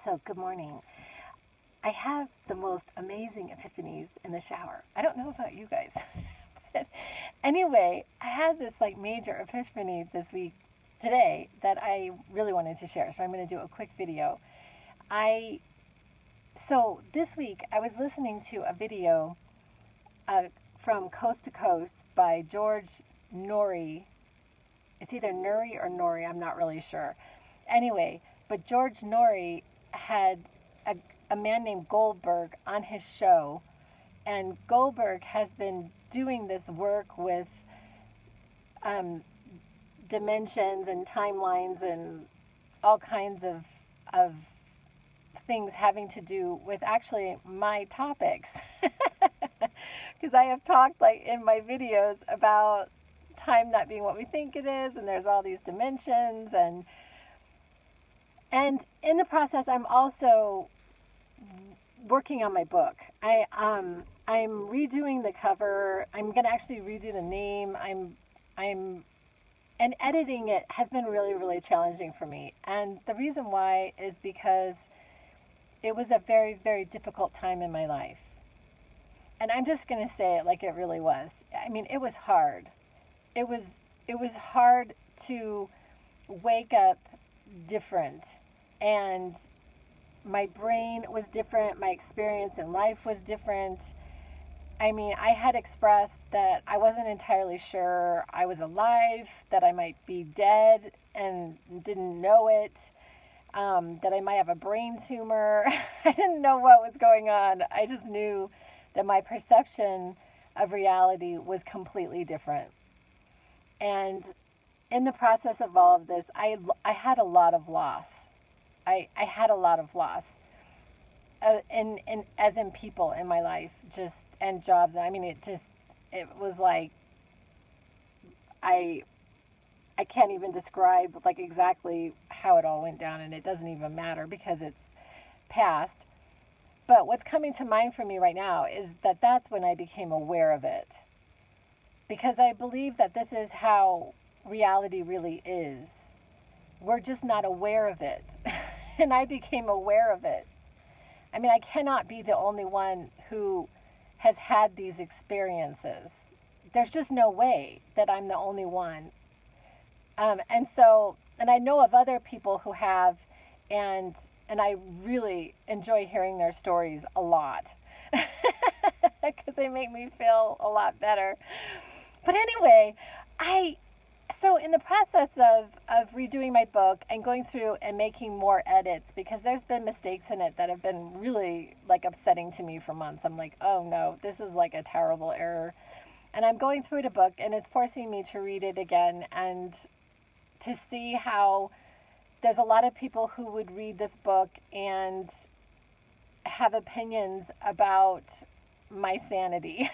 So, good morning. I have the most amazing epiphanies in the shower. I don't know about you guys. But anyway, I had this major epiphany this week, today, that I really wanted to share. So, I'm going to do a quick video. So this week I was listening to a video from Coast to Coast by George Norrie. It's either Nuri or Nori, I'm not really sure. Anyway, but George Norrie had a man named Goldberg on his show, and Goldberg has been doing this work with dimensions and timelines and all kinds of things having to do with actually my topics. Because I have talked in my videos about time not being what we think it is, and there's all these dimensions, and in the process I'm also working on my book. I'm redoing the cover. I'm going to actually redo the name. And editing it has been really, really challenging for me. And the reason why is because it was a very, very difficult time in my life. And I'm just going to say it like it really was. I mean, it was hard. It was hard to wake up different, and my brain was different. My experience in life was different. I mean, I had expressed that I wasn't entirely sure I was alive, that I might be dead and didn't know it, that I might have a brain tumor. I didn't know what was going on. I just knew that my perception of reality was completely different. And in the process of all of this, I had a lot of loss. I had a lot of loss, as in people in my life, and jobs. I mean, it was like I can't even describe exactly how it all went down, and it doesn't even matter because it's past. But what's coming to mind for me right now is that that's when I became aware of it, because I believe that this is how reality really is. We're just not aware of it. And I became aware of it. I mean, I cannot be the only one who has had these experiences. There's just no way that I'm the only one. And I know of other people who have, and I really enjoy hearing their stories a lot because they make me feel a lot better. But anyway, so in the process of redoing my book and going through and making more edits, because there's been mistakes in it that have been really upsetting to me for months. I'm like, oh no, this is a terrible error. And I'm going through the book, and it's forcing me to read it again and to see how there's a lot of people who would read this book and have opinions about my sanity.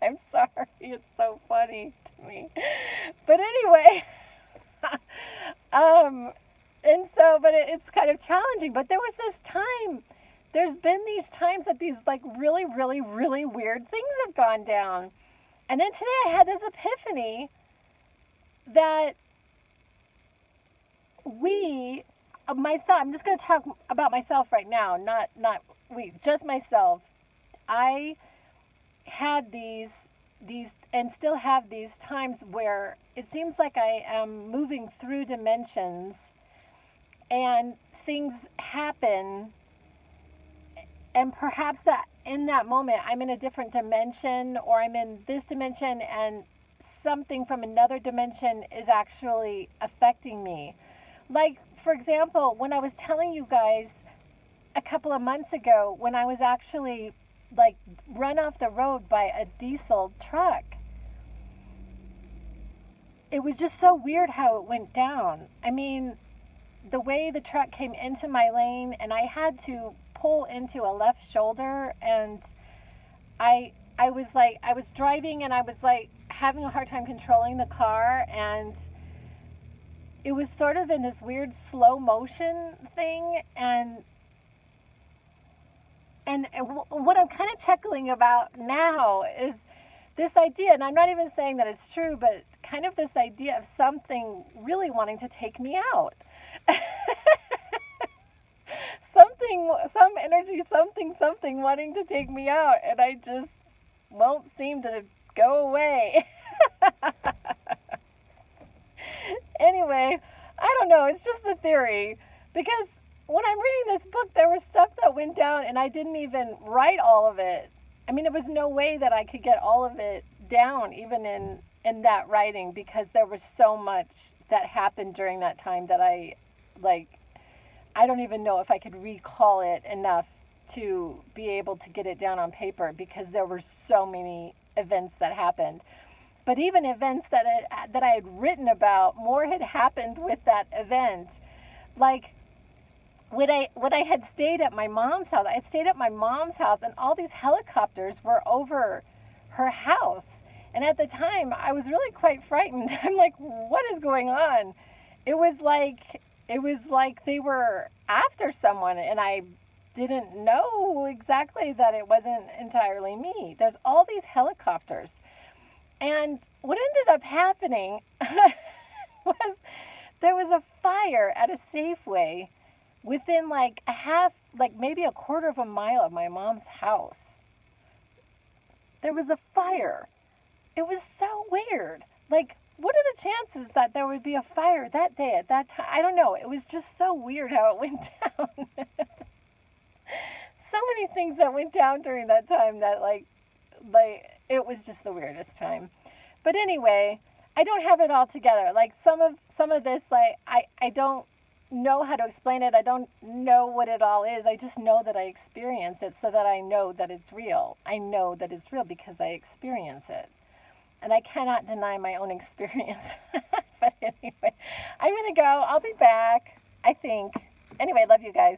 I'm sorry, it's so funny to me. But anyway, but it's kind of challenging. But there was this time, there's been these times that these really, really, really weird things have gone down. And then today I had this epiphany that I'm just going to talk about myself right now, just myself. I had these and still have these times where it seems like I am moving through dimensions and things happen, and perhaps that in that moment I'm in a different dimension, or I'm in this dimension and something from another dimension is actually affecting me. For example, when I was telling you guys a couple of months ago when I was actually run off the road by a diesel truck. It was just so weird how it went down. I mean, the way the truck came into my lane, and I had to pull into a left shoulder, and I was driving, and I was having a hard time controlling the car, and it was sort of in this weird slow motion thing, and what I'm kind of chuckling about now is this idea, and I'm not even saying that it's true, but kind of this idea of something really wanting to take me out. Some energy, something wanting to take me out, and I just won't seem to go away. Anyway, I don't know, it's just a theory, because when I'm reading this book, there was stuff that went down, and I didn't even write all of it. I mean, there was no way that I could get all of it down, even in that writing, because there was so much that happened during that time that I don't even know if I could recall it enough to be able to get it down on paper, because there were so many events that happened. But even events that I had written about, more had happened with that event. Like when I had stayed at my mom's house, I had stayed at my mom's house, and all these helicopters were over her house. And at the time, I was really quite frightened. I'm like, what is going on? It was like they were after someone, and I didn't know exactly that it wasn't entirely me. There's all these helicopters. And what ended up happening was there was a fire at a Safeway within maybe a quarter of a mile of my mom's house. There was a fire. It was so weird. Like, what are the chances that there would be a fire that day at that time? I don't know. It was just so weird how it went down. So many things that went down during that time that it was just the weirdest time. But anyway, I don't have it all together. Like some of this, I don't know how to explain it. I don't know what it all is. I just know that I experience it, so that I know that it's real. I know that it's real because I experience it. And I cannot deny my own experience. But anyway, I'm going to go. I'll be back, I think. Anyway, love you guys.